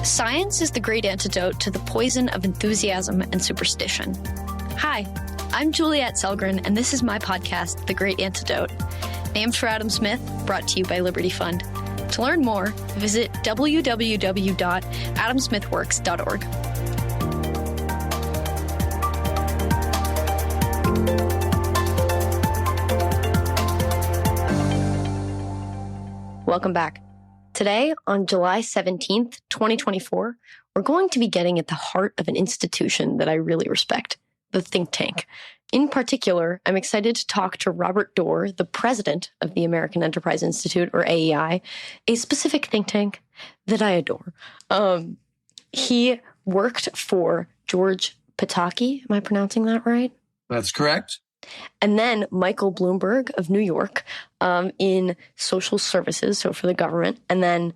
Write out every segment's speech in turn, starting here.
Science is the great antidote to the poison of enthusiasm and superstition. Hi, I'm Juliette Selgren, and this is my podcast, The Great Antidote. Named for Adam Smith, brought to you by Liberty Fund. To learn more, visit www.adamsmithworks.org. Welcome back. Today, on July 17th, 2024, we're going to be getting at the heart of an institution that I really respect, the think tank. In particular, I'm excited to talk to Robert Doar, the president of the American Enterprise Institute, or AEI, a specific think tank that I adore. He worked for George Pataki. Am I pronouncing that right? That's correct. And then Michael Bloomberg of New York in social services, so for the government. And then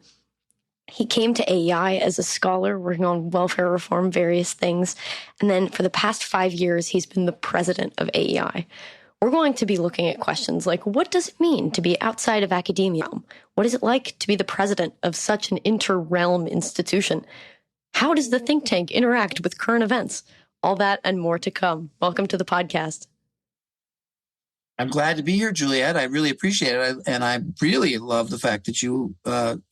he came to AEI as a scholar working on welfare reform, various things. And then for the past 5 years, he's been the president of AEI. We're going to be looking at questions like, what does it mean to be outside of academia? What is it like to be the president of such an inter-realm institution? How does the think tank interact with current events? All that and more to come. Welcome to the podcast. I'm glad to be here, Juliette. I really appreciate it. And I really love the fact that you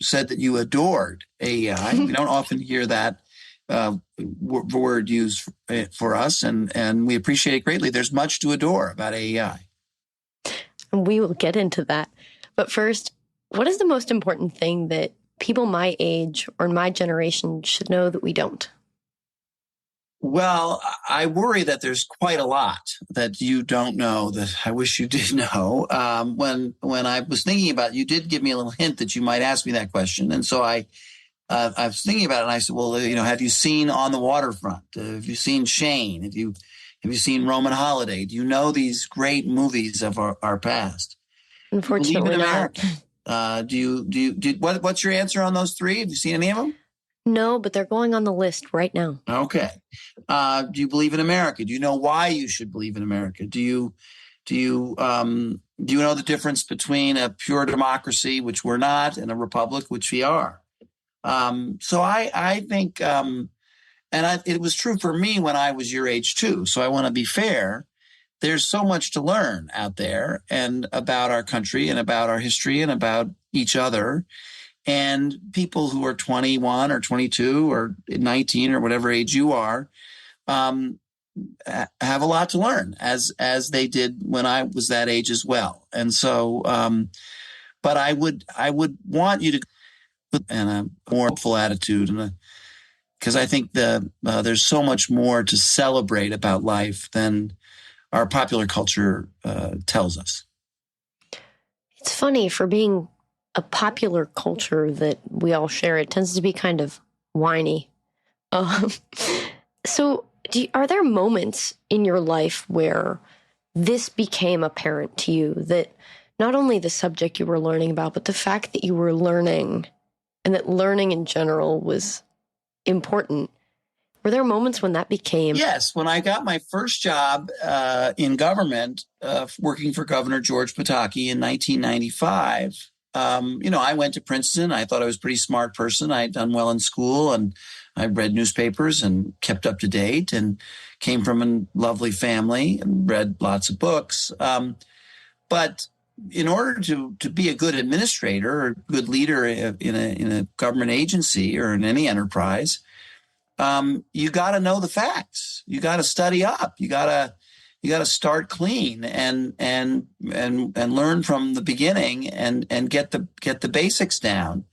said that you adored AEI. We don't often hear that word used for us, and we appreciate it greatly. There's much to adore about AEI. And we will get into that. But first, what is the most important thing that people my age or my generation should know that we don't? Well, I worry that there's quite a lot that you don't know that I wish you did know. When I was thinking about it, you did give me a little hint that you might ask me that question. And so I was thinking about it, and I said, well, have you seen On the Waterfront? Have you seen Shane? Have you seen Roman Holiday? Do you know these great movies of our past? Unfortunately not. What's your answer on those three? Have you seen any of them? No, but they're going on the list right now. Okay. Do you believe in America? Do you know why you should believe in America? Do you know the difference between a pure democracy, which we're not, and a republic, which we are? So I think, it was true for me when I was your age too. So I want to be fair. There's so much to learn out there, and about our country, and about our history, and about each other. And people who are 21 or 22 or 19 or whatever age you are, have a lot to learn, as they did when I was that age as well. And so, but I would want you to put in a more hopeful attitude, because I think there's so much more to celebrate about life than our popular culture tells us. It's funny, for being a popular culture that we all share, it tends to be kind of whiny. So are there moments in your life where this became apparent to you, that not only the subject you were learning about, but the fact that you were learning, and that learning in general was important? Were there moments when that became? Yes. When I got my first job in government, working for Governor George Pataki in 1995, I went to Princeton. I thought I was a pretty smart person. I had done well in school, and I read newspapers and kept up to date, and came from a lovely family and read lots of books. But in order to be a good administrator or good leader in a government agency or in any enterprise, you got to know the facts. You got to study up. You got to start clean and learn from the beginning and get the basics down.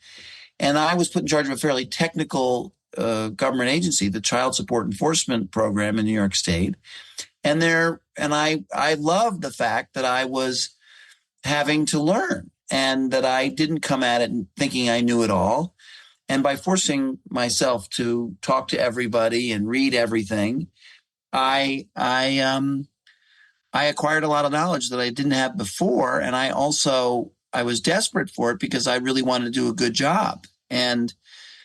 And I was put in charge of a fairly technical government agency, the Child Support Enforcement Program in New York State. And I loved the fact that I was having to learn, and that I didn't come at it thinking I knew it all. And by forcing myself to talk to everybody and read everything, I acquired a lot of knowledge that I didn't have before. And I was desperate for it because I really wanted to do a good job. And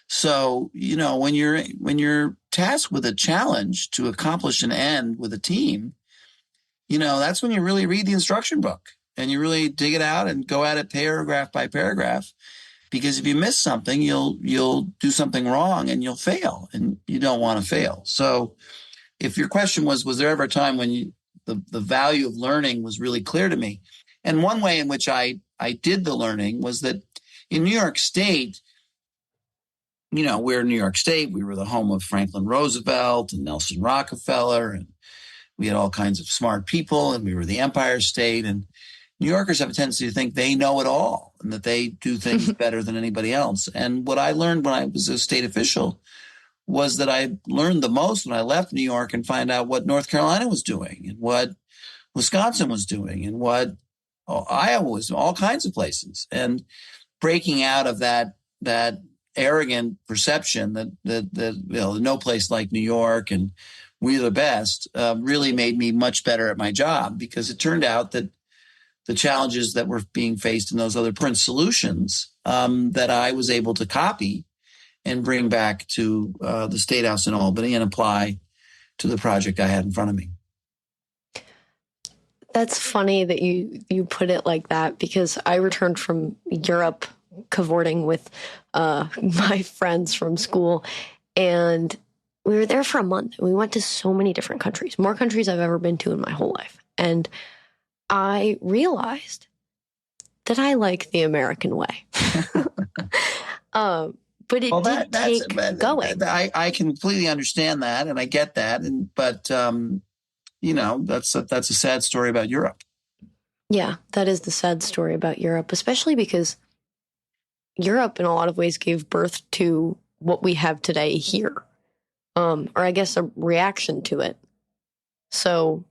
so, when you're tasked with a challenge to accomplish an end with a team, that's when you really read the instruction book and you really dig it out and go at it paragraph by paragraph. because if you miss something, you'll do something wrong and you'll fail, and you don't want to fail. So if your question was there ever a time when the value of learning was really clear to me? And one way in which I did the learning was that in New York State, we're in New York State. We were the home of Franklin Roosevelt and Nelson Rockefeller, and we had all kinds of smart people, and we were the Empire State. And New Yorkers have a tendency to think they know it all and that they do things better than anybody else. And what I learned when I was a state official was that I learned the most when I left New York and find out what North Carolina was doing and what Wisconsin was doing and what Iowa was, all kinds of places. And breaking out of that arrogant perception that no place like New York and we're the best really made me much better at my job, because it turned out that the challenges that were being faced in those other print solutions that I was able to copy and bring back to the State House in Albany and apply to the project I had in front of me. That's funny that you put it like that, because I returned from Europe cavorting with my friends from school, and we were there for a month. We went to so many different countries, more countries I've ever been to in my whole life. And I realized that I like the American way. But it did take going. I completely understand that, and I get that. But that's a sad story about Europe. Yeah, that is the sad story about Europe, especially because Europe, in a lot of ways, gave birth to what we have today here, or I guess a reaction to it. So,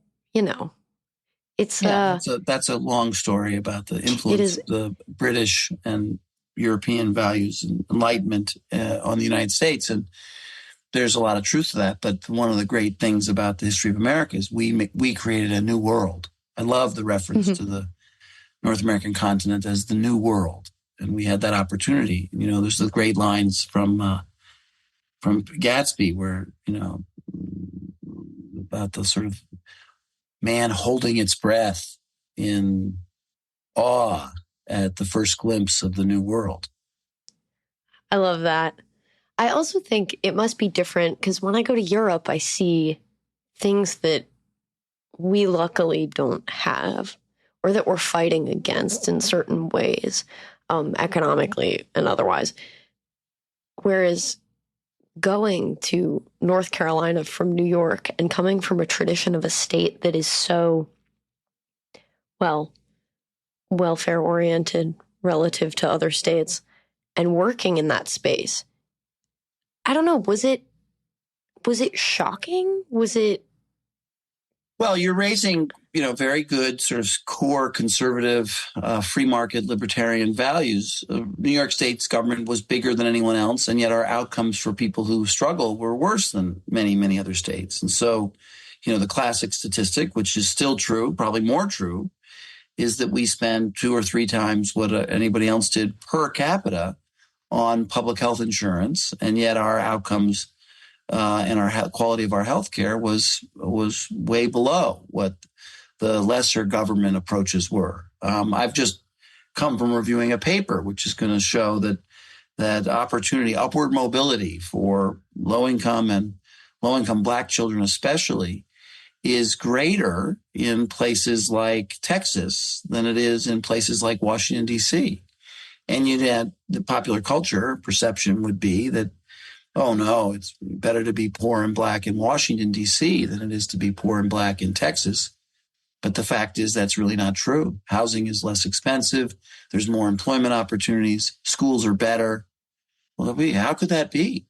it's that's a long story about the influence of the British and European values and Enlightenment on the United States, and there's a lot of truth to that. But one of the great things about the history of America is we created a new world. I love the reference to the North American continent as the new world. And we had that opportunity. There's the great lines from Gatsby where, about the sort of man holding its breath in awe at the first glimpse of the new world. I love that. I also think it must be different because when I go to Europe, I see things that we luckily don't have, or that we're fighting against in certain ways. Economically and otherwise. Whereas going to North Carolina from New York and coming from a tradition of a state that is so, welfare oriented relative to other states, and working in that space, I don't know, was it shocking? Was it? Well, you're raising, very good sort of core conservative, free market libertarian values. New York State's government was bigger than anyone else, and yet our outcomes for people who struggle were worse than many, many other states. And so, the classic statistic, which is still true, probably more true, is that we spend 2 or 3 times what anybody else did per capita on public health insurance, and yet our outcomes and our quality of our health care was way below what the lesser government approaches were. I've just come from reviewing a paper which is going to show that opportunity, upward mobility for low-income Black children especially, is greater in places like Texas than it is in places like Washington, D.C. And yet the popular culture perception would be that, oh, no, it's better to be poor and Black in Washington, D.C. than it is to be poor and Black in Texas. But the fact is that's really not true. Housing is less expensive. There's more employment opportunities. Schools are better. Well, how could that be?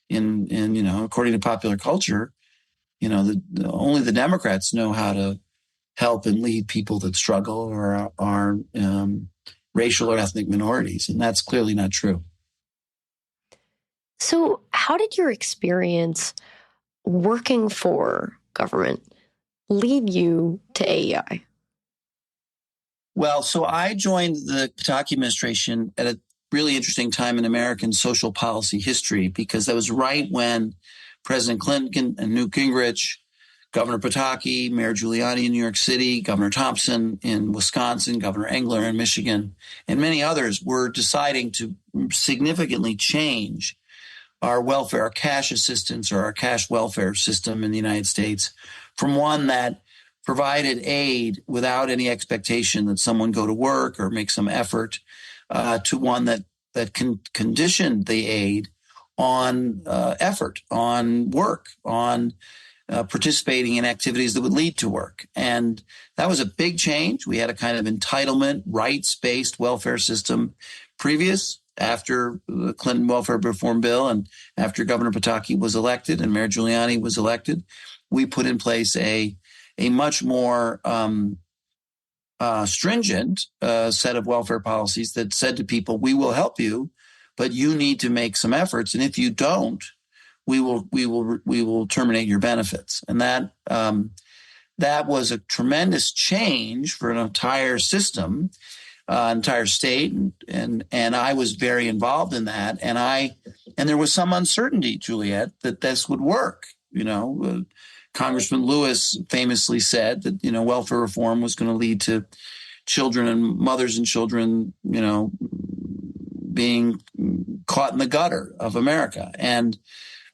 According to popular culture, only the Democrats know how to help and lead people that struggle or are racial or ethnic minorities. And that's clearly not true. So how did your experience working for government lead you to AEI? Well, so I joined the Pataki administration at a really interesting time in American social policy history, because that was right when President Clinton and Newt Gingrich Governor Pataki, Mayor Giuliani in New York City, Governor Thompson in Wisconsin, Governor Engler in Michigan, and many others were deciding to significantly change our welfare, our cash assistance or our cash welfare system in the United States from one that provided aid without any expectation that someone go to work or make some effort to one that conditioned the aid on effort, on work, on participating in activities that would lead to work. And that was a big change. We had a kind of entitlement, rights-based welfare system after the Clinton welfare reform bill and after Governor Pataki was elected and Mayor Giuliani was elected. We put in place a much more stringent set of welfare policies that said to people, we will help you, but you need to make some efforts. And if you don't, we will terminate your benefits. And that was a tremendous change for an entire system, entire state. And I was very involved in that. And there was some uncertainty, Juliet, that this would work. Congressman Lewis famously said that, welfare reform was going to lead to children and mothers and children, being caught in the gutter of America. And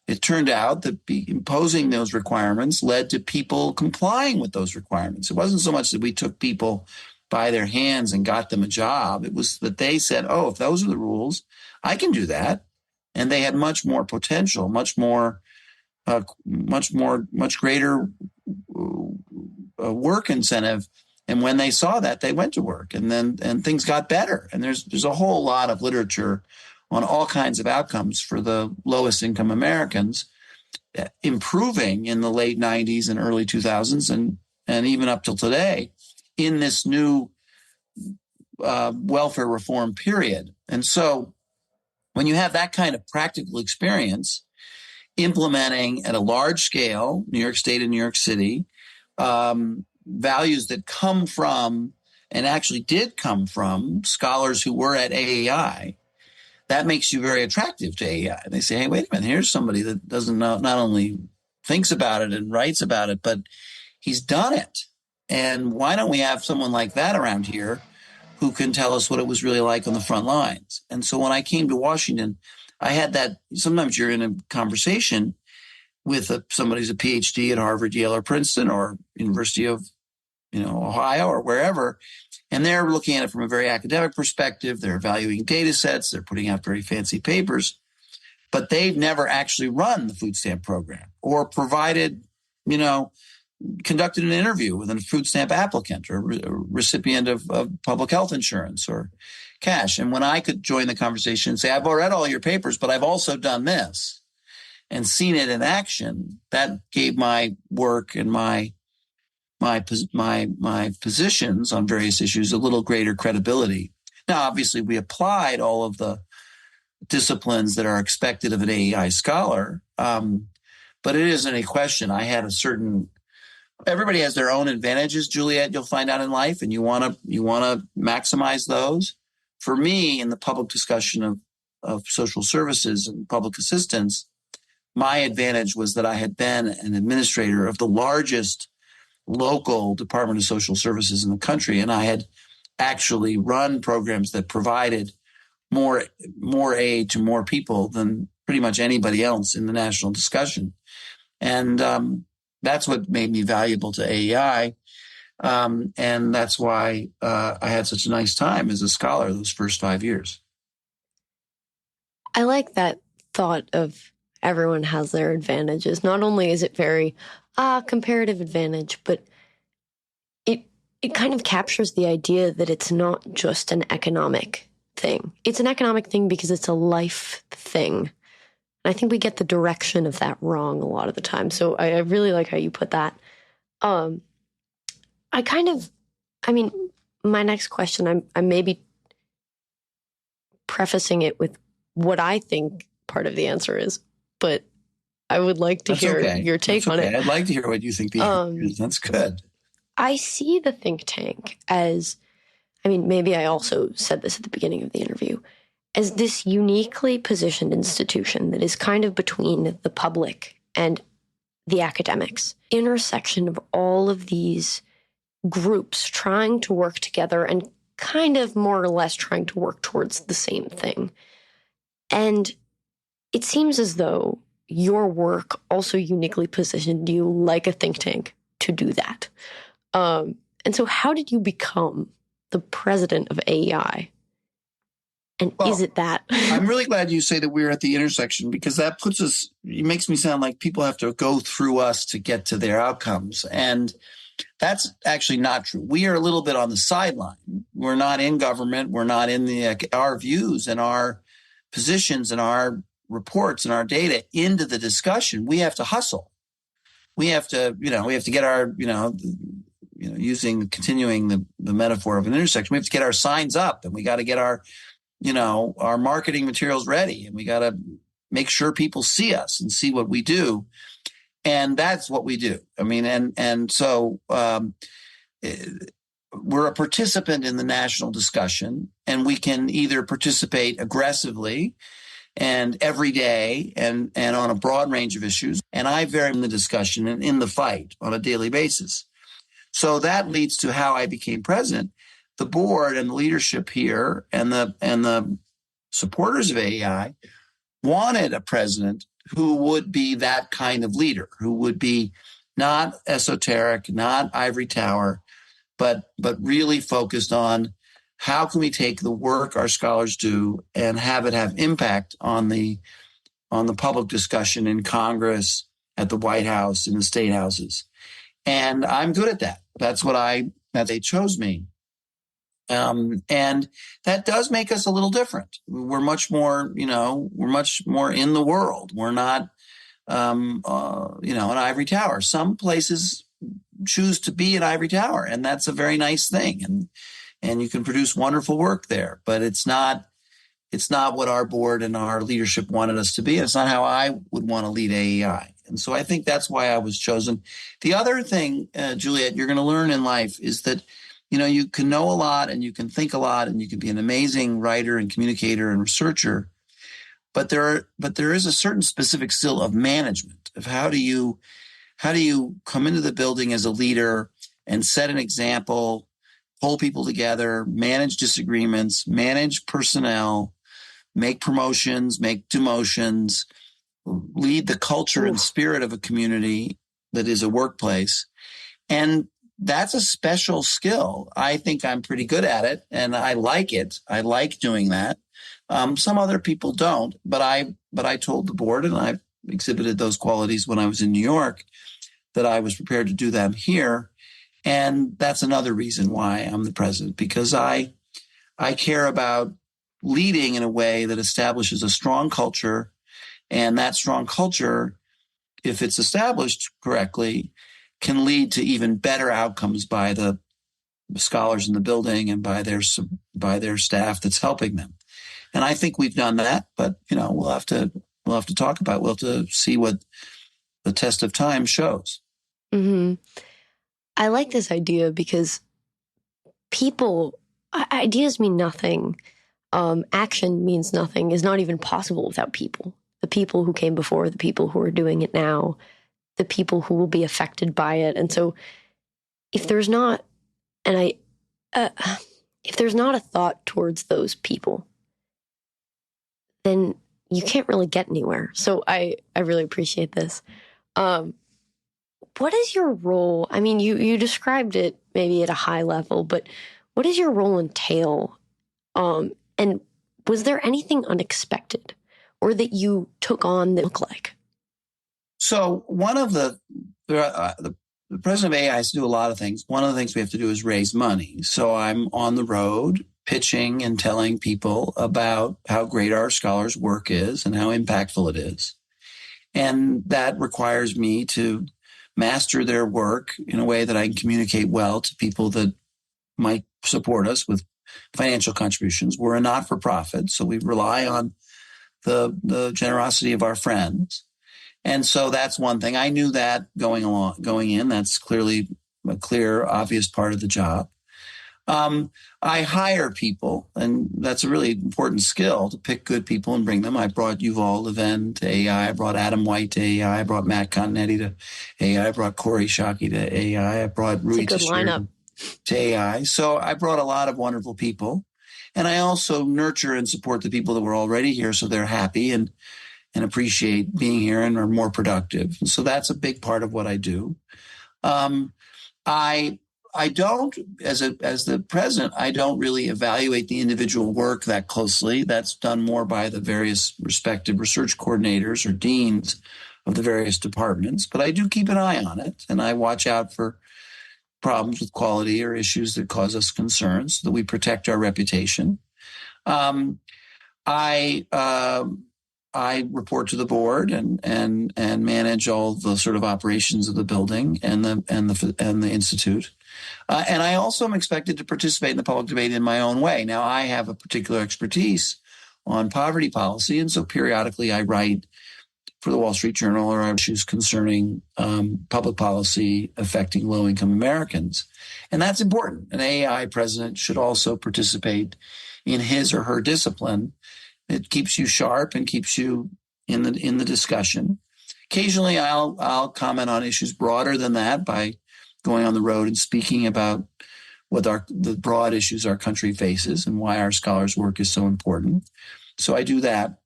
it turned out that imposing those requirements led to people complying with those requirements. It wasn't so much that we took people by their hands and got them a job. It was that they said, oh, if those are the rules, I can do that. And they had much more potential, much greater work incentive. And when they saw that, they went to work, and things got better. And there's a whole lot of literature on all kinds of outcomes for the lowest income Americans, improving in the late 90s and early 2000s and even up till today in this new welfare reform period. And so when you have that kind of practical experience implementing at a large scale, New York State and New York City, values that come from and actually did come from scholars who were at AEI, that makes you very attractive to AEI. They say, hey, wait a minute, here's somebody that doesn't know, not only thinks about it and writes about it, but he's done it. And why don't we have someone like that around here who can tell us what it was really like on the front lines? And so when I came to Washington, I had that. Sometimes you're in a conversation with somebody who's a PhD at Harvard, Yale, or Princeton, or University of Ohio, or wherever, and they're looking at it from a very academic perspective. They're evaluating data sets. They're putting out very fancy papers, but they've never actually run the food stamp program or provided, conducted an interview with a food stamp applicant or recipient of public health insurance or cash. And when I could join the conversation and say, I've read all your papers, but I've also done this and seen it in action, that gave my work and my positions on various issues a little greater credibility. Now, obviously, we applied all of the disciplines that are expected of an AEI scholar, but it isn't a question. I had everybody has their own advantages, Juliet, you'll find out in life, and you want to maximize those. For me, in the public discussion of social services and public assistance, my advantage was that I had been an administrator of the largest local Department of Social Services in the country, and I had actually run programs that provided more aid to more people than pretty much anybody else in the national discussion. And that's what made me valuable to AEI. And that's why I had such a nice time as a scholar those first 5 years. I like that thought of everyone has their advantages. Not only is it very comparative advantage, but it kind of captures the idea that it's not just an economic thing. It's an economic thing because it's a life thing. And I think we get the direction of that wrong a lot of the time. So I really like how you put that. My next question, I'm maybe prefacing it with what I think part of the answer is, but I would like to hear your take on it. I'd like to hear what you think the answer is. That's good. I see the think tank as, maybe I also said this at the beginning of the interview, as this uniquely positioned institution that is kind of between the public and the academics, intersection of all of these groups trying to work together and kind of more or less trying to work towards the same thing. And it seems as though your work also uniquely positioned you like a think tank to do that. And so how did you become the president of AEI? And is it that? I'm really glad you say that we're at the intersection, because that puts us, it makes me sound like people have to go through us to get to their outcomes. And that's actually not true. We are a little bit on the sideline. We're not in government. We're not in our views and our positions and our reports and our data into the discussion. We have to hustle. We have to get our, continuing the metaphor of an intersection, we have to get our signs up, and we got to get our marketing materials ready, and we got to make sure people see us and see what we do. And that's what we do. I mean, so we're a participant in the national discussion, and we can either participate aggressively and every day and on a broad range of issues. And I vary in the discussion and in the fight on a daily basis. So that leads to how I became president. The board and the leadership here and the supporters of AEI wanted a president who would be that kind of leader, who would be not esoteric, not ivory tower, but really focused on how can we take the work our scholars do and have it have impact on the public discussion in Congress, at the White House, in the state houses. And I'm good at that. That's that they chose me. And that does make us a little different. We're much more, we're much more in the world. We're not, an ivory tower. Some places choose to be an ivory tower, and that's a very nice thing. And you can produce wonderful work there, but it's not what our board and our leadership wanted us to be. It's not how I would want to lead AEI. And so I think that's why I was chosen. The other thing, Juliet, you're going to learn in life is that, you can know a lot and you can think a lot and you can be an amazing writer and communicator and researcher. But there is a certain specific skill of management, of how do you come into the building as a leader and set an example, pull people together, manage disagreements, manage personnel, make promotions, make demotions, lead the culture and spirit of a community that is a workplace. And that's a special skill. I think I'm pretty good at it, and I like it. I like doing that. Some other people don't, but I told the board, and I exhibited those qualities when I was in New York, that I was prepared to do them here. And that's another reason why I'm the president, because I care about leading in a way that establishes a strong culture. And that strong culture, if it's established correctly, can lead to even better outcomes by the scholars in the building and by their staff that's helping them. And I think we've done that, but we'll have to talk about. We'll have to see what the test of time shows. Mm-hmm. I like this idea because ideas mean nothing. Action means nothing. Is not even possible without people. The people who came before, the people who are doing it now, the people who will be affected by it. And so if there's not, if there's not a thought towards those people, then you can't really get anywhere. So I really appreciate this. What is your role? I mean, you described it maybe at a high level, but what does your role entail? And was there anything unexpected or that you took on that looked like? So one of the president of AEI has to do a lot of things. One of the things we have to do is raise money. So I'm on the road pitching and telling people about how great our scholars' work is and how impactful it is. And that requires me to master their work in a way that I can communicate well to people that might support us with financial contributions. We're a not-for-profit, so we rely on the generosity of our friends. And so that's one thing. I knew that going in. That's clearly a clear, obvious part of the job. I hire people, and that's a really important skill to pick good people and bring them. I brought Yuval Levin to AI. I brought Adam White to AI. I brought Matt Continetti to AI. I brought Corey Shockey to AI. I brought Rui It's a good lineup to AI. So I brought a lot of wonderful people. And I also nurture and support the people that were already here so they're happy and appreciate being here and are more productive. And so that's a big part of what I do. I I don't, as the president, I don't really evaluate the individual work that closely. That's done more by the various respective research coordinators or deans of the various departments. But I do keep an eye on it, and I watch out for problems with quality or issues that cause us concerns so that we protect our reputation. Um, I report to the board and manage all the sort of operations of the building and the institute. And I also am expected to participate in the public debate in my own way. Now, I have a particular expertise on poverty policy, and so periodically I write for the Wall Street Journal or issues concerning public policy affecting low-income Americans. And that's important. An AEI president should also participate in his or her discipline. It keeps you sharp and keeps you in the discussion. Occasionally, I'll comment on issues broader than that by going on the road and speaking about what the broad issues our country faces and why our scholars' work is so important. So I do that.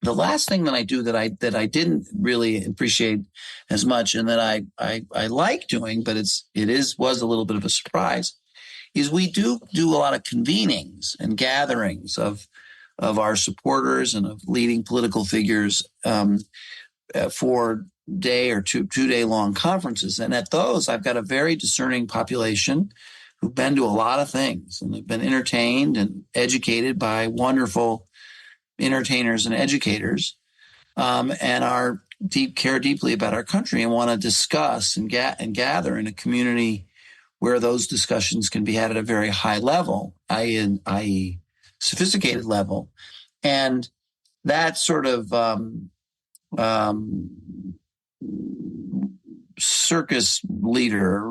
The last thing that I do that I didn't really appreciate as much and that I like doing, but was a little bit of a surprise, is we do a lot of convenings and gatherings of our supporters and of leading political figures for day or two-day long conferences. And at those, I've got a very discerning population who've been to a lot of things and have been entertained and educated by wonderful entertainers and educators, and care deeply about our country and want to discuss and gather in a community where those discussions can be had at a very high level, i.e. sophisticated level. And that sort of circus leader,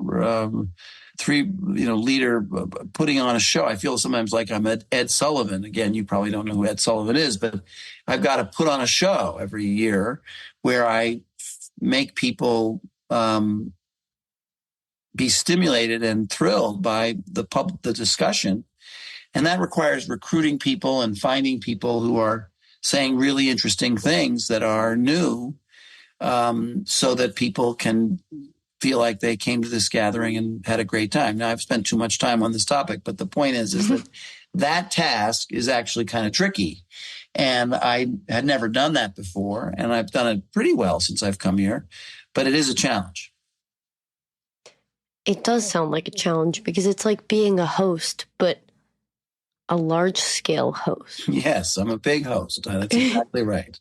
leader putting on a show. I feel sometimes like I'm Ed Sullivan. Again, you probably don't know who Ed Sullivan is, but I've got to put on a show every year where I make people be stimulated and thrilled by the discussion. And that requires recruiting people and finding people who are saying really interesting things that are new, so that people can feel like they came to this gathering and had a great time. Now, I've spent too much time on this topic, but the point is that task is actually kind of tricky. And I had never done that before, and I've done it pretty well since I've come here, but it is a challenge. It does sound like a challenge because it's like being a host, but a large-scale host. Yes, I'm a big host. That's exactly right.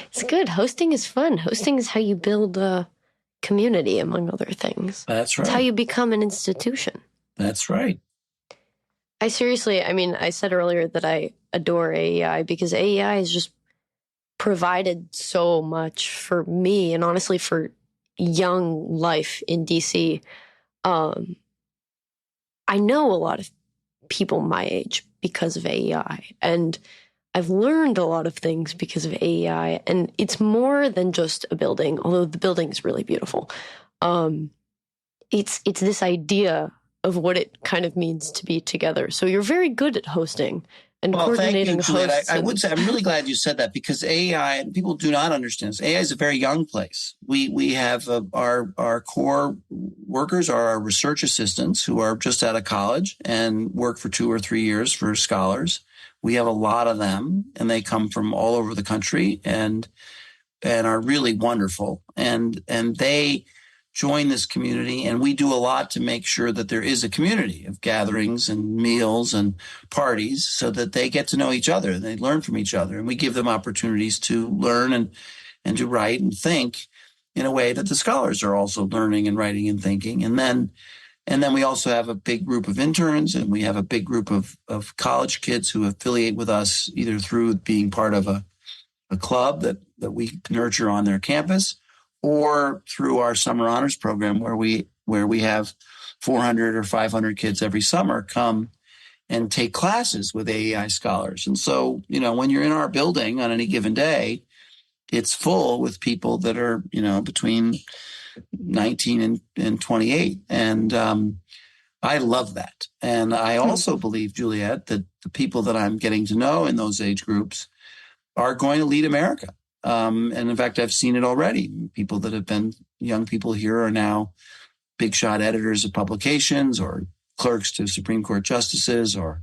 It's good. Hosting is fun. Hosting is how you build a community, among other things. That's right. It's how you become an institution. That's right. I said earlier that I adore AEI because AEI has just provided so much for me and honestly for young life in DC. I know a lot of people my age because of AEI, and I've learned a lot of things because of AEI, and it's more than just a building, although the building is really beautiful. It's this idea of what it kind of means to be together. So you're very good at hosting and coordinating thank you, Juliet. hosts. I would say I'm really glad you said that because AEI, people do not understand this. AEI is a very young place. We have our core workers are our research assistants who are just out of college and work for 2 or 3 years for scholars. We have a lot of them, and they come from all over the country and are really wonderful. And they join this community, and we do a lot to make sure that there is a community of gatherings and meals and parties so that they get to know each other and they learn from each other. And we give them opportunities to learn and to write and think in a way that the scholars are also learning and writing and thinking. And then we also have a big group of interns, and we have a big group of college kids who affiliate with us either through being part of a club that we nurture on their campus, or through our summer honors program where we have 400 or 500 kids every summer come and take classes with AEI scholars. And so, when you're in our building on any given day, it's full with people that are, between 19 and 28. And I love that. And I also believe, Juliet, that the people that I'm getting to know in those age groups are going to lead America. And in fact, I've seen it already. People that have been young people here are now big shot editors of publications or clerks to Supreme Court justices or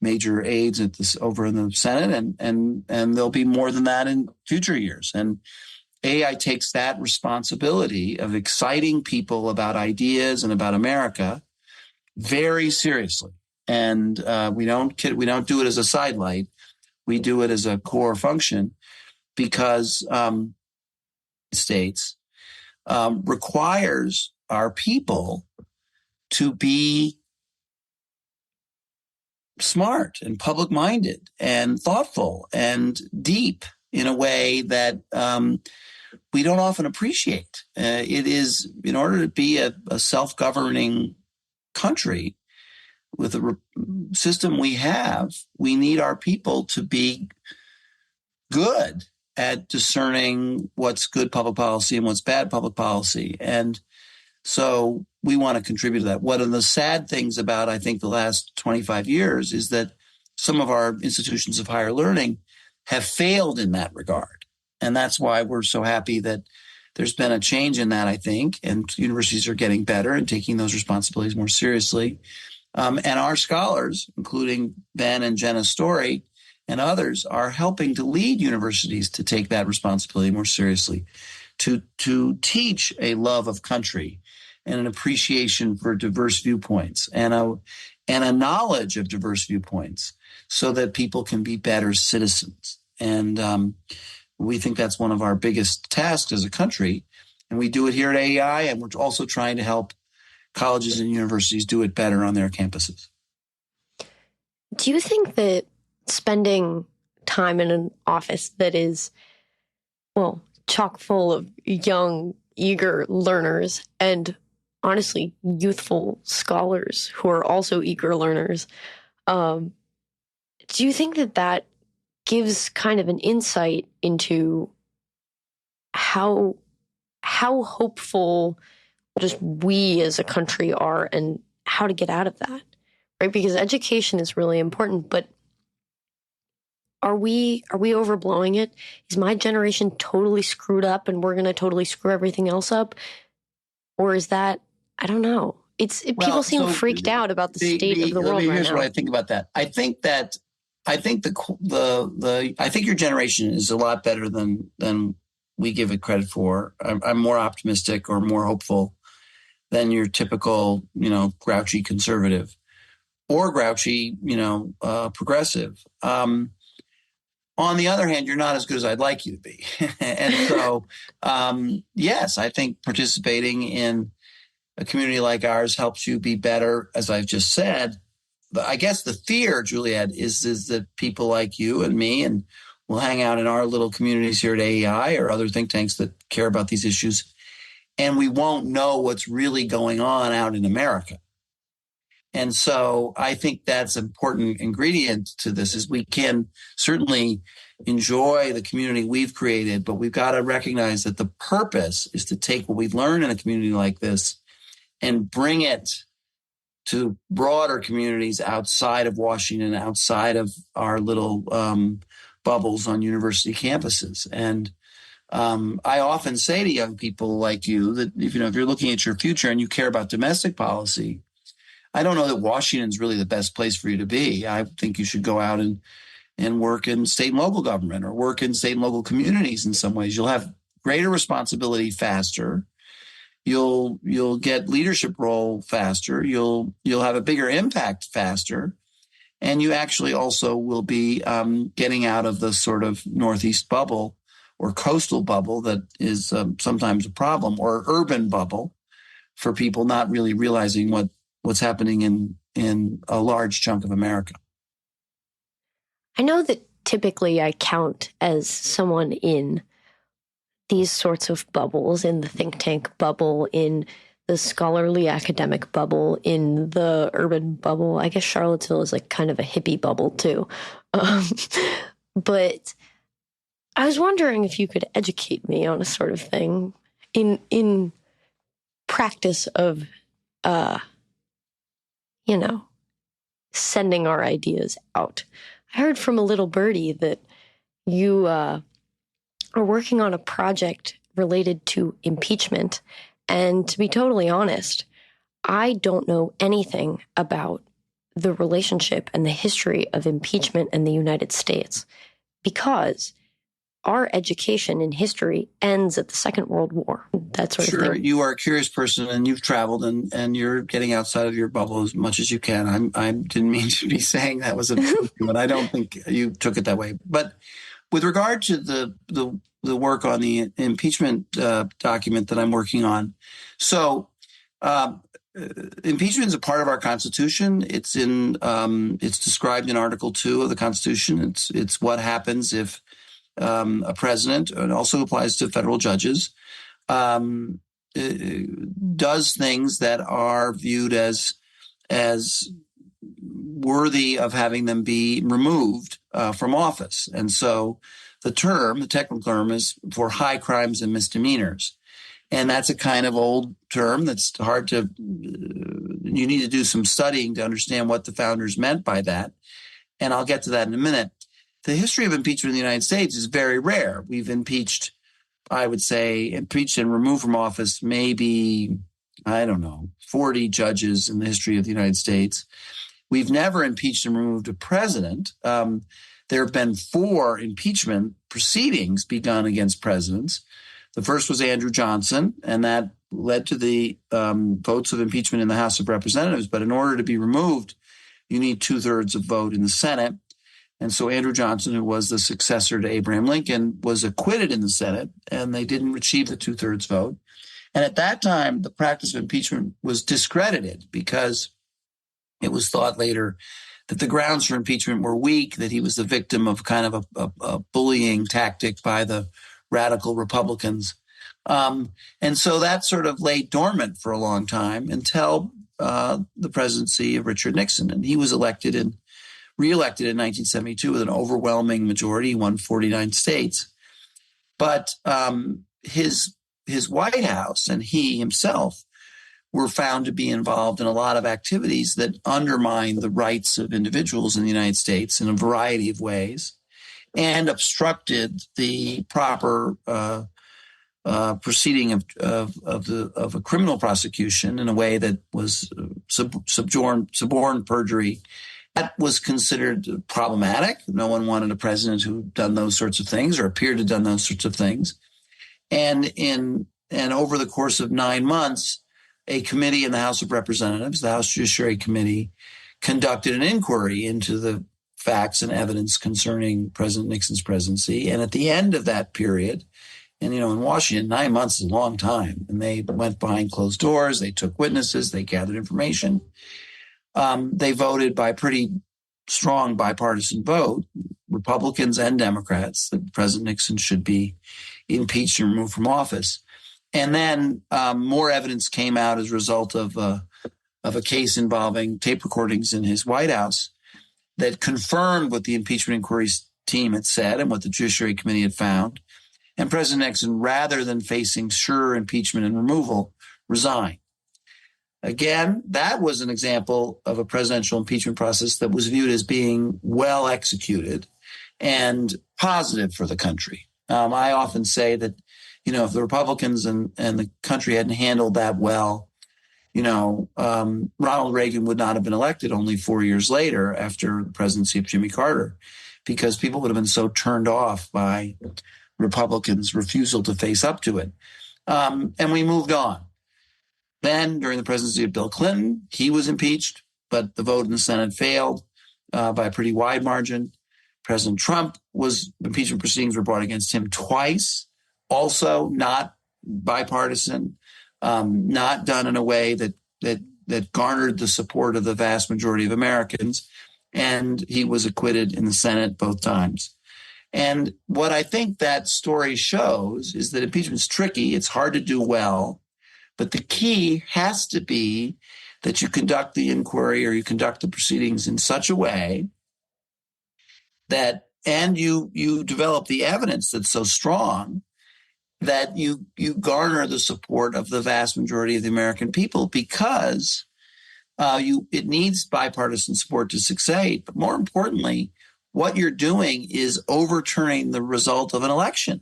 major aides over in the Senate. And there'll be more than that in future years. And AI takes that responsibility of exciting people about ideas and about America very seriously. And we don't do it as a sidelight. We do it as a core function because states requires our people to be smart and public-minded and thoughtful and deep in a way that we don't often appreciate. It is, in order to be a self-governing country with the system we have, we need our people to be good at discerning what's good public policy and what's bad public policy. And so we want to contribute to that. One of the sad things about, I think, the last 25 years is that some of our institutions of higher learning have failed in that regard. And that's why we're so happy that there's been a change in that, I think, and universities are getting better and taking those responsibilities more seriously. And our scholars, including Ben and Jenna Story and others, are helping to lead universities to take that responsibility more seriously, to teach a love of country and an appreciation for diverse viewpoints and a knowledge of diverse viewpoints so that people can be better citizens. And we think that's one of our biggest tasks as a country. And we do it here at AEI, and we're also trying to help colleges and universities do it better on their campuses. Do you think that spending time in an office that is, well, chock full of young, eager learners and honestly youthful scholars who are also eager learners, do you think that gives kind of an insight into how hopeful just we as a country are and how to get out of that, right? Because education is really important, but are we overblowing it? Is my generation totally screwed up and we're going to totally screw everything else up? Or is that, I don't know. People seem freaked out about the state of the world right now. Here's what I think about that. I think your generation is a lot better than we give it credit for. I'm more optimistic or more hopeful than your typical, grouchy conservative or grouchy, progressive. On the other hand, you're not as good as I'd like you to be. And so, yes, I think participating in a community like ours helps you be better, as I've just said. But I guess the fear, Juliet, is that people like you and me and will hang out in our little communities here at AEI or other think tanks that care about these issues, and we won't know what's really going on out in America. And so I think that's an important ingredient to this is we can certainly enjoy the community we've created, but we've got to recognize that the purpose is to take what we learn in a community like this and bring it to broader communities outside of Washington, outside of our little bubbles on university campuses. And I often say to young people like you that if you're looking at your future and you care about domestic policy, I don't know that Washington's really the best place for you to be. I think you should go out and work in state and local government or work in state and local communities in some ways. You'll have greater responsibility faster. You'll get leadership role faster. You'll have a bigger impact faster. And you actually also will be getting out of the sort of Northeast bubble or coastal bubble that is sometimes a problem, or urban bubble for people not really realizing what's happening in a large chunk of America. I know that typically I count as someone in these sorts of bubbles, in the think tank bubble, in the scholarly academic bubble in the urban bubble. I guess Charlottesville is like kind of a hippie bubble too. Um, but I was wondering if you could educate me on a sort of thing in practice of, you know, sending our ideas out. I heard from a little birdie that you are working on a project related to impeachment. And to be totally honest, I don't know anything about the relationship and the history of impeachment in the United States because our education in history ends at the Second World War, that sort of thing. Sure, you are a curious person and you've traveled and you're getting outside of your bubble as much as you can. I didn't mean to be saying that was a but I don't think you took it that way. But with regard to the work on the impeachment document that I'm working on, so impeachment is a part of our Constitution. It's described in Article 2 of the Constitution. It's what happens if a president, and also applies to federal judges, does things that are viewed as worthy of having them be removed from office. And so the technical term is for high crimes and misdemeanors. And that's a kind of old term that's hard to, you need to do some studying to understand what the founders meant by that. And I'll get to that in a minute. The history of impeachment in the United States is very rare. We've impeached, I would say, impeached and removed from office maybe, 40 judges in the history of the United States. We've never impeached and removed a president. There have been 4 impeachment proceedings begun against presidents. The first was Andrew Johnson, and that led to the votes of impeachment in the House of Representatives. But in order to be removed, you need 2/3 of vote in the Senate. And so Andrew Johnson, who was the successor to Abraham Lincoln, was acquitted in the Senate, and they didn't achieve the 2/3 vote. And at that time, the practice of impeachment was discredited because it was thought later that the grounds for impeachment were weak, that he was the victim of kind of a bullying tactic by the radical Republicans. And so that sort of lay dormant for a long time until the presidency of Richard Nixon. And he was reelected in 1972 with an overwhelming majority. He won 49 states. But his White House and he himself were found to be involved in a lot of activities that undermine the rights of individuals in the United States in a variety of ways and obstructed the proper proceeding of a criminal prosecution in a way that was suborned perjury. That was considered problematic. No one wanted a president who'd done those sorts of things or appeared to have done those sorts of things. And over the course of 9 months, a committee in the House of Representatives, the House Judiciary Committee, conducted an inquiry into the facts and evidence concerning President Nixon's presidency. And at the end of that period, and in Washington, 9 months is a long time, and they went behind closed doors, they took witnesses, they gathered information. They voted by pretty strong bipartisan vote, Republicans and Democrats, that President Nixon should be impeached and removed from office. And then more evidence came out as a result of a case involving tape recordings in his White House that confirmed what the impeachment inquiry team had said and what the Judiciary Committee had found. And President Nixon, rather than facing sure impeachment and removal, resigned. Again, that was an example of a presidential impeachment process that was viewed as being well executed and positive for the country. I often say that, if the Republicans and the country hadn't handled that well, Ronald Reagan would not have been elected only 4 years later after the presidency of Jimmy Carter, because people would have been so turned off by Republicans' refusal to face up to it. And we moved on. Then, during the presidency of Bill Clinton, he was impeached, but the vote in the Senate failed by a pretty wide margin. President Trump impeachment proceedings were brought against him twice, also not bipartisan, not done in a way that garnered the support of the vast majority of Americans, and he was acquitted in the Senate both times. And what I think that story shows is that impeachment's tricky. It's hard to do well. But the key has to be that you conduct the inquiry or you conduct the proceedings in such a way that, and you develop the evidence that's so strong that you garner the support of the vast majority of the American people, because it needs bipartisan support to succeed. But more importantly, what you're doing is overturning the result of an election.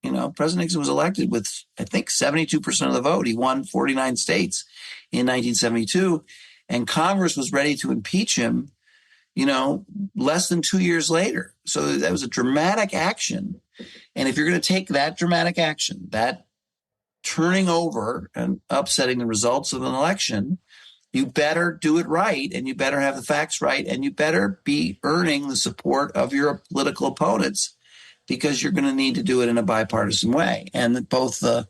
President Nixon was elected with, I think, 72% of the vote. He won 49 states in 1972, and Congress was ready to impeach him, less than 2 years later. So that was a dramatic action. And if you're going to take that dramatic action, that turning over and upsetting the results of an election, you better do it right, and you better have the facts right, and you better be earning the support of your political opponents, because you're going to need to do it in a bipartisan way. And both the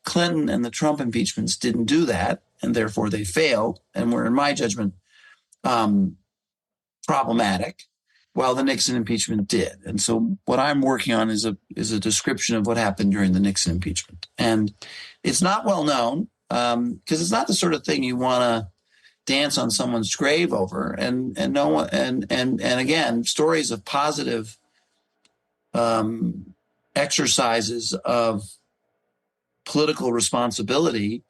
Clinton and the Trump impeachments didn't do that, and therefore they failed and were, in my judgment, problematic, while the Nixon impeachment did. And so what I'm working on is a description of what happened during the Nixon impeachment. And it's not well known, because it's not the sort of thing you want to dance on someone's grave over. And no one, and again, stories of positive exercises of political responsibility,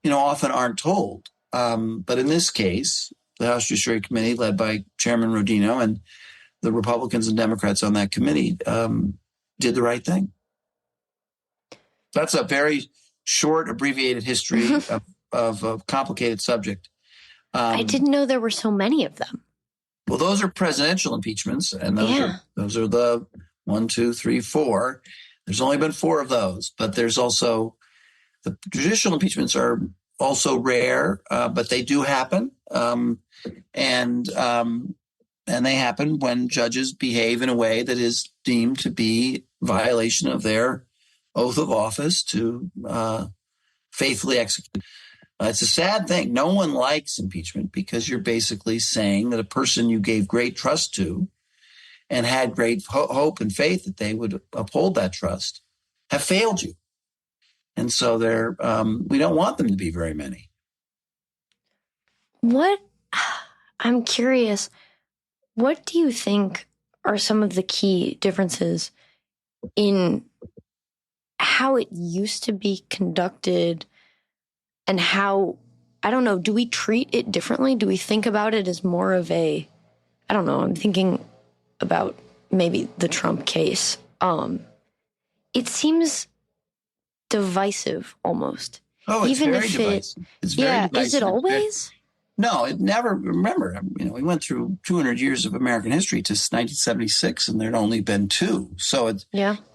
often aren't told. But in this case, the House Judiciary Committee, led by Chairman Rodino, and the Republicans and Democrats on that committee did the right thing. That's a very short, abbreviated history of a complicated subject. I didn't know there were so many of them. Well, those are presidential impeachments, and those are the 1, 2, 3, 4. There's only been 4 of those, but there's also the judicial impeachments are also rare, but they do happen, and they happen when judges behave in a way that is deemed to be violation of their oath of office to faithfully execute. It's a sad thing. No one likes impeachment, because you're basically saying that a person you gave great trust to and had great hope and faith that they would uphold that trust have failed you. And so we don't want them to be very many. I'm curious, what do you think are some of the key differences in how it used to be conducted, and how, I don't know, do we treat it differently? Do we think about it as more of I don't know, I'm thinking about maybe the Trump case. It seems divisive almost. Oh, it's very divisive. It's very divisive. Is it always? No, it never. Remember, we went through 200 years of American history to 1976, and there'd only been 2. So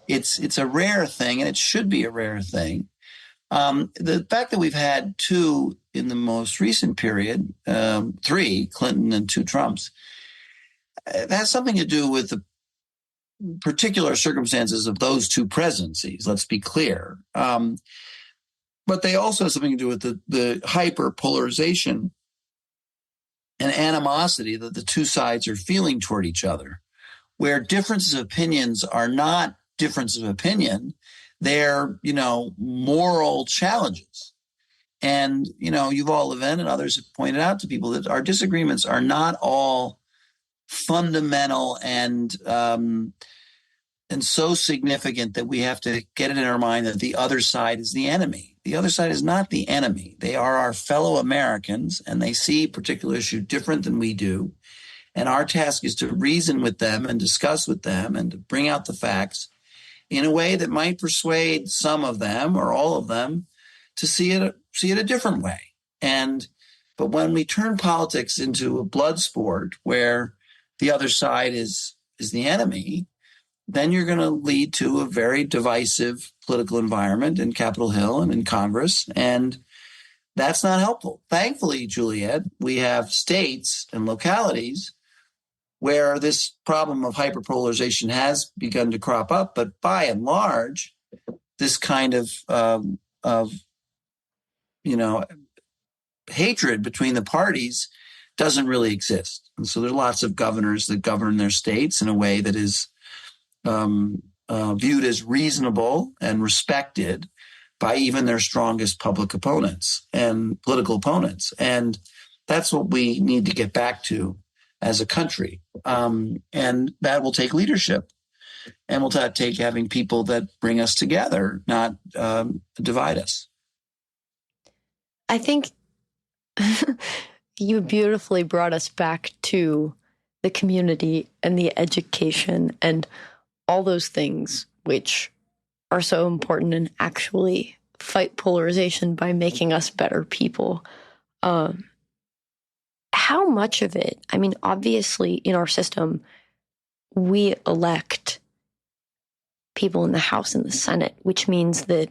it's a rare thing, and it should be a rare thing. The fact that we've had 2 in the most recent period, 3, Clinton and 2 Trumps, it has something to do with the particular circumstances of those 2 presidencies. Let's be clear. But they also have something to do with the hyper polarization and animosity that the 2 sides are feeling toward each other, where differences of opinions are not differences of opinion. They're, moral challenges. And, Yuval Levin and others have pointed out to people that our disagreements are not all fundamental and so significant that we have to get it in our mind that the other side is the enemy. The other side is not the enemy. They are our fellow Americans, and they see a particular issue different than we do. And our task is to reason with them and discuss with them and to bring out the facts in a way that might persuade some of them or all of them to see it a different way. But when we turn politics into a blood sport where the other side is the enemy, then you're going to lead to a very divisive political environment in Capitol Hill and in Congress, and that's not helpful. Thankfully, Juliet, we have states and localities where this problem of hyperpolarization has begun to crop up, but by and large, this kind of hatred between the parties doesn't really exist. And so there are lots of governors that govern their states in a way that is viewed as reasonable and respected by even their strongest public opponents and political opponents. And that's what we need to get back to as a country. And that will take leadership, and will take having people that bring us together, not divide us. I think you beautifully brought us back to the community and the education and all those things which are so important and actually fight polarization by making us better people. How much of it, I mean, obviously in our system, we elect people in the House and the Senate, which means that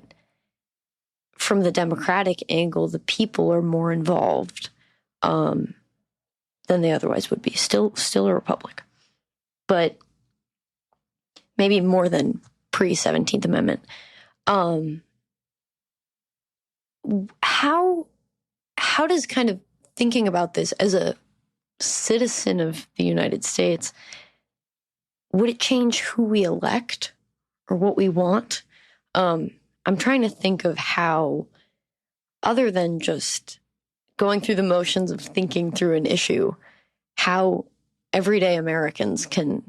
from the Democratic angle, the people are more involved than they otherwise would be. Still a republic, but maybe more than pre-17th Amendment. How does kind of thinking about this as a citizen of the United States, would it change who we elect or what we want? I'm trying to think of how, other than just going through the motions of thinking through an issue, how everyday Americans can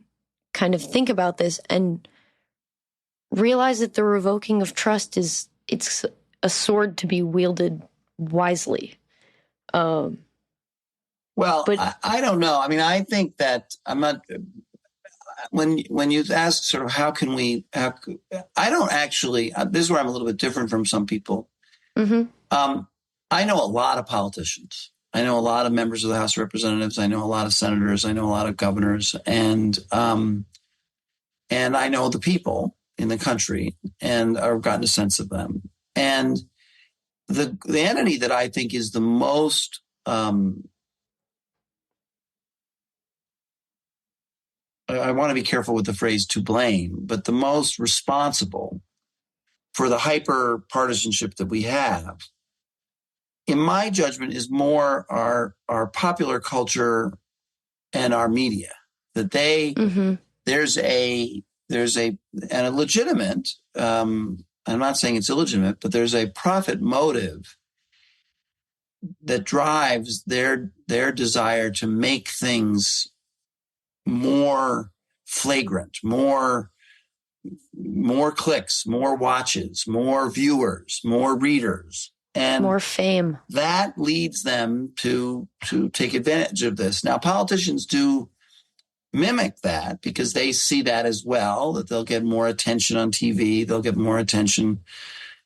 kind of think about this and realize that the revoking of trust it's a sword to be wielded wisely. Well, but I don't know. I mean, I think that I'm not. When you ask sort of how can we, I don't actually. This is where I'm a little bit different from some people. Mm-hmm. I know a lot of politicians. I know a lot of members of the House of Representatives. I know a lot of senators. I know a lot of governors, and I know the people in the country, and I've gotten a sense of them. And the entity that I think is the most I want to be careful with the phrase to blame, but the most responsible for the hyper partisanship that we have, in my judgment, is more our popular culture and our media. That there's a legitimate, I'm not saying it's illegitimate, but there's a profit motive that drives their desire to make things more flagrant, more clicks, more watches, more viewers, more readers, and more fame. That leads them to take advantage of this. Now, politicians do mimic that because they see that as well, that they'll get more attention on TV, they'll get more attention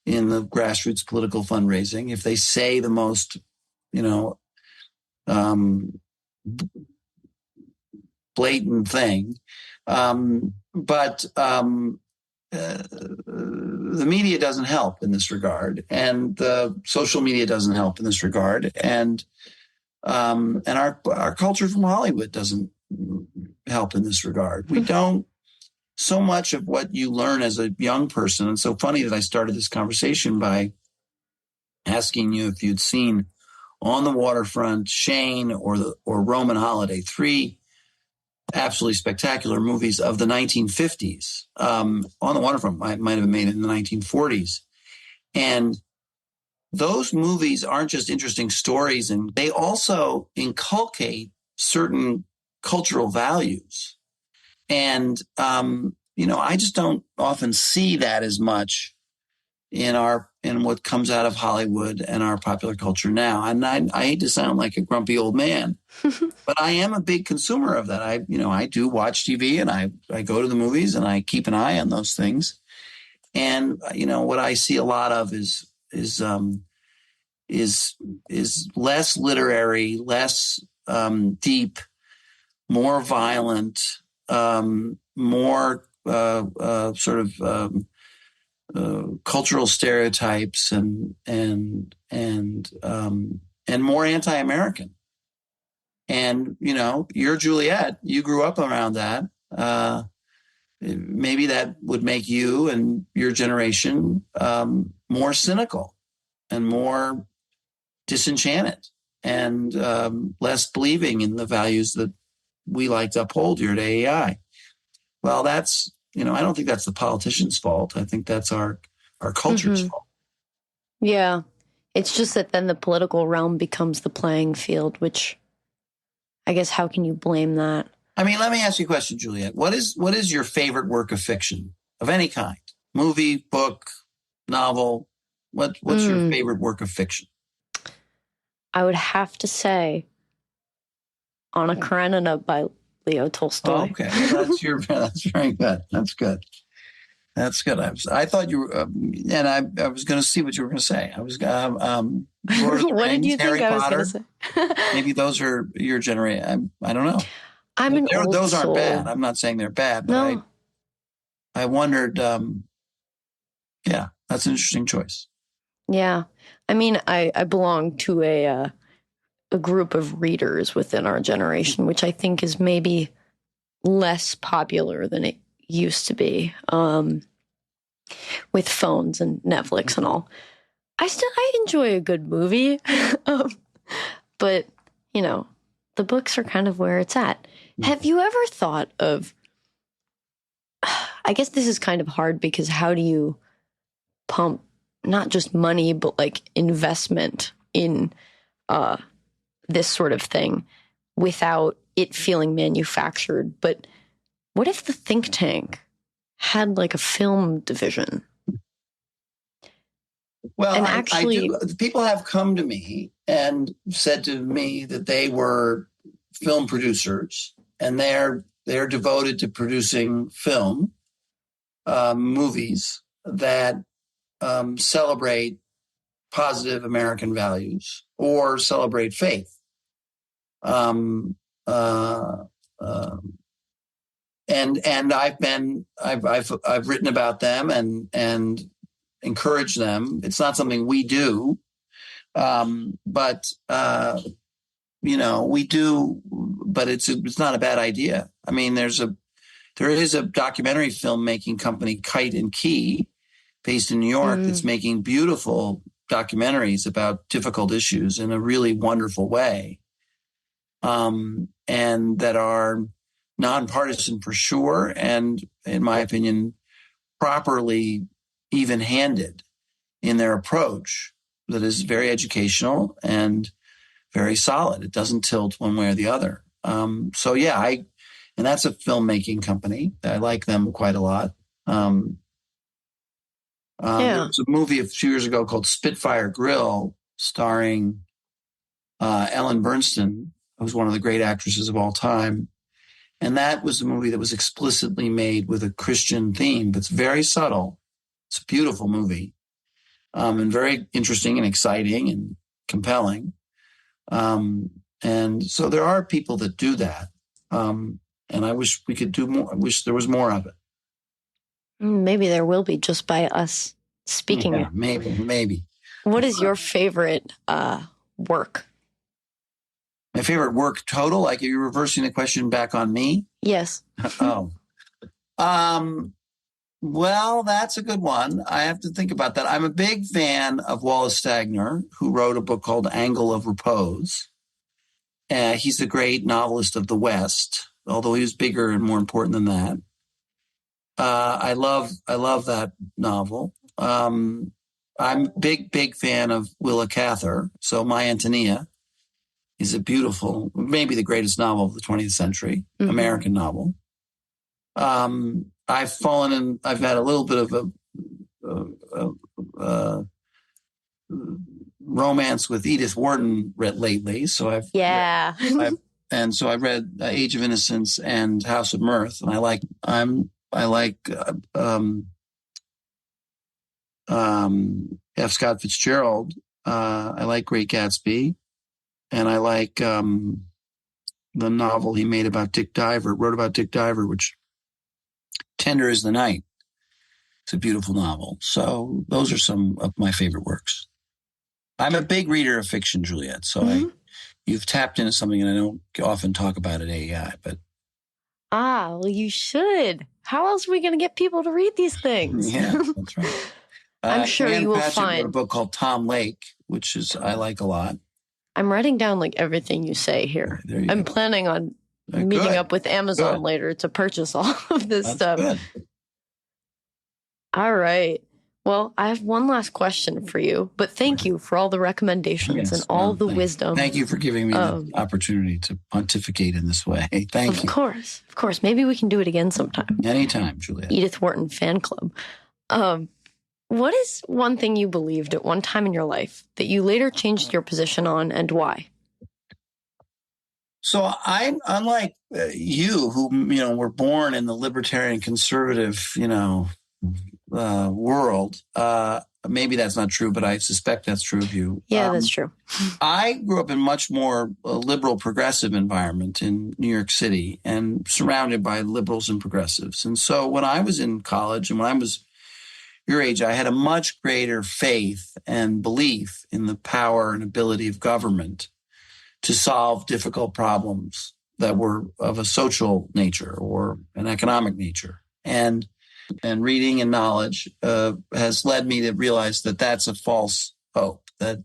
in the grassroots political fundraising if they say the most, blatant thing. But the media doesn't help in this regard, and the social media doesn't help in this regard, and our culture from Hollywood doesn't help in this regard. We don't. So much of what you learn as a young person, and so funny that I started this conversation by asking you if you'd seen On the Waterfront, Shane, or Roman Holiday, three absolutely spectacular movies of the 1950s. On the Waterfront might have been made in the 1940s. And those movies aren't just interesting stories, and they also inculcate certain cultural values. And, I just don't often see that as much in what comes out of Hollywood and our popular culture now. And I hate to sound like a grumpy old man, but I am a big consumer of that. I do watch TV, and I go to the movies, and I keep an eye on those things. And, what I see a lot of is less literary, less deep, more violent, more sort of cultural stereotypes and more anti-American. And you're Juliet. You grew up around that. Maybe that would make you and your generation more cynical and more disenchanted and less believing in the values that we like to uphold here at AEI. Well, that's I don't think that's the politician's fault. I think that's our culture's fault. Yeah. It's just that then the political realm becomes the playing field, which I guess how can you blame that? I mean, let me ask you a question, Juliet. What is your favorite work of fiction of any kind? Movie, book, novel? What's your favorite work of fiction? I would have to say Anna Karenina by Leo Tolstoy. Oh, okay, that's very good. That's good. That's good. I thought you were, and I was going to see what you were going to say. I was, Lord of the What did Rings, you think Harry I was Potter. going to say? Maybe those are your generation. I don't know. I'm an old Those aren't soul. bad. I'm not saying they're bad, but No. I wondered. Yeah, that's an interesting choice. Yeah. I mean, I belong to a group of readers within our generation, which I think is maybe less popular than it used to be, with phones and Netflix and all. I enjoy a good movie, but you know, the books are kind of where it's at. Have you ever thought of? I guess this is kind of hard because how do you pump not just money but like investment in this sort of thing without it feeling manufactured? But what if the think tank had like a film division? Well, And I do. People have come to me and said to me that they were film producers and they're devoted to producing film movies that celebrate positive American values or celebrate faith. Um, uh, uh, and I've written about them and encouraged them. It's not something we do, but we do. But it's not a bad idea. I mean, there is a documentary filmmaking company, Kite and Key, based in New York, that's making beautiful documentaries about difficult issues in a really wonderful way, and that are nonpartisan for sure, and in my opinion, properly even-handed in their approach. That is very educational and very solid. It doesn't tilt one way or the other. So yeah, and that's a filmmaking company. I like them quite a lot. There was a movie a few years ago called Spitfire Grill, starring Ellen Burstyn, who's one of the great actresses of all time. And that was a movie that was explicitly made with a Christian theme, but it's very subtle. It's a beautiful movie, and very interesting and exciting and compelling. And so there are people that do that. And I wish we could do more. I wish there was more of it. Maybe there will be just by us speaking it. Maybe. What is your favorite work? My favorite work total? Like, are you reversing the question back on me? Yes. Oh. Well, that's a good one. I have to think about that. I'm a big fan of Wallace Stegner, who wrote a book called Angle of Repose. He's the great novelist of the West, although he was bigger and more important than that. I love that novel. I'm a big fan of Willa Cather. So My Antonia is a beautiful, maybe the greatest novel of the 20th century, American novel. I've had a little bit of a romance with Edith Wharton lately. So I've read Age of Innocence and House of Mirth, and I like F. Scott Fitzgerald. I like Great Gatsby, and I like the novel he wrote about Dick Diver, which Tender is the Night. It's a beautiful novel. So those are some of my favorite works. I'm a big reader of fiction, Juliet. So you've tapped into something, and I don't often talk about at AEI, but. Well, you should. How else are we going to get people to read these things? Yeah, that's right. I'm sure Ann you will Patchett find wrote a book called Tom Lake, which I like a lot. I'm writing down like everything you say here. I'm planning on meeting up with Amazon later to purchase all of this stuff. Good. All right. Well, I have one last question for you, but thank you for all the recommendations and all the wisdom. Thank you for giving me the opportunity to pontificate in this way. Thank you. Of course. Maybe we can do it again sometime. Anytime, Juliet. Edith Wharton fan club. What is one thing you believed at one time in your life that you later changed your position on, and why? So I'm unlike you, who were born in the libertarian conservative world. Maybe that's not true, but I suspect that's true of you. Yeah, that's true. I grew up in much more liberal progressive environment in New York City and surrounded by liberals and progressives. And so when I was in college and when I was your age, I had a much greater faith and belief in the power and ability of government to solve difficult problems that were of a social nature or an economic nature. And reading and knowledge has led me to realize that that's a false hope, that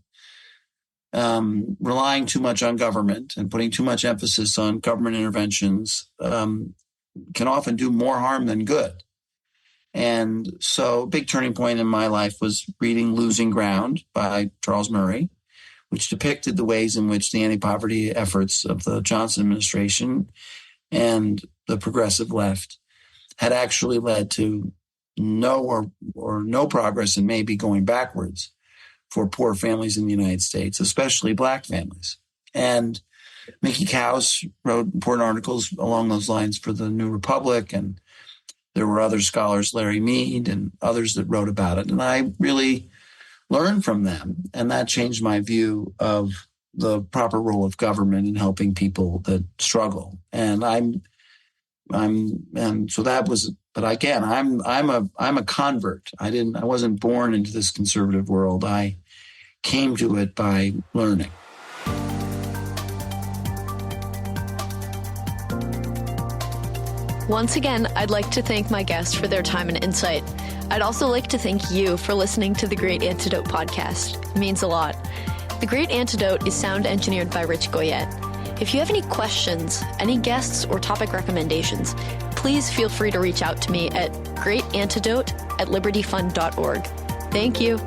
relying too much on government and putting too much emphasis on government interventions can often do more harm than good. And so a big turning point in my life was reading Losing Ground by Charles Murray, which depicted the ways in which the anti-poverty efforts of the Johnson administration and the progressive left had actually led to no progress and maybe going backwards for poor families in the United States, especially Black families. And Mickey Kaus wrote important articles along those lines for the New Republic, and there were other scholars, Larry Mead and others, that wrote about it. And I really learned from them, and that changed my view of the proper role of government in helping people that struggle. And so that was, but again, I'm a convert. I wasn't born into this conservative world. I came to it by learning. Once again, I'd like to thank my guests for their time and insight. I'd also like to thank you for listening to the Great Antidote podcast. It means a lot. The Great Antidote is sound engineered by Rich Goyette. If you have any questions, any guests, or topic recommendations, please feel free to reach out to me at greatantidote@libertyfund.org. Thank you.